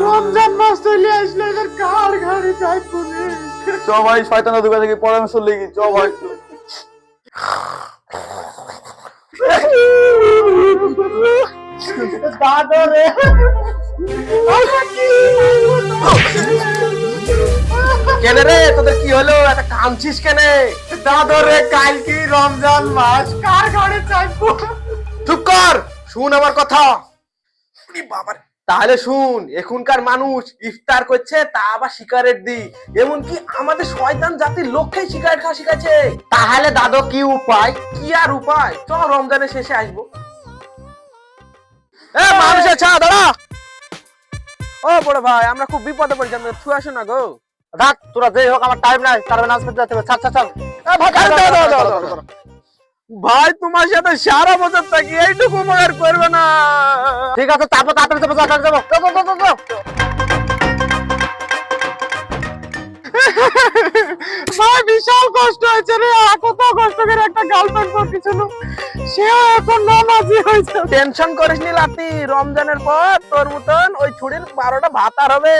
রমজান মাস চলে আসলে এদের কার ঘরে যাই পুলিশ। চ ভাই শয়তানের দোকান থেকে পরামর্শ লেগে চ ভাই। দাদা রে কেন রে তোদের কি হলো এত কাঁদছিস কেন? দাদা রে কাল কি রমজান মাস কার ঘরে যাইবো? চুপ কর, শুন আমার কথা। বাবার তাহলে শুন, এখনকার মানুষ ইফতার করছে তা আবার সিগারেট দি, এমনকি আমাদের শয়তান জাতির লোককে সিগারেট খাওয়া শিখাচ্ছে। তাহলে দাদু কি উপায়? কি আর উপায়, চ রমজানের শেষে আসবো। এ মানুষের ছা দাঁড়া। ও বড় ভাই, আমরা খুব বিপদে পড়েছি, আমরা ছুঁ আসো না গো। রাত তোরা যেই হোক আমার টাইম নাই, তার নাচ করতে যেতে হবে। ছাড় ছাড় ছাড়। ভাই তোমার সাথে সারা বছর থাকি, এইটুকু উপকার করবে না? ঠিক আছে, তারপর তাড়াতাড়ি যাবো, তাড়াতাড়ি যাবো। যাবো, যাবো, যাবো। ভাই বিশাল কষ্ট হয়েছে রে, কত কষ্ট করে একটা গার্লফ্রেন্ড করতেছিল, সেও এখন নামাজি হয়েছে। টেনশন করিস নি লাতি, রমজানের পর তোর মতন ওই ছুরির 12টা ভাত আর হবে।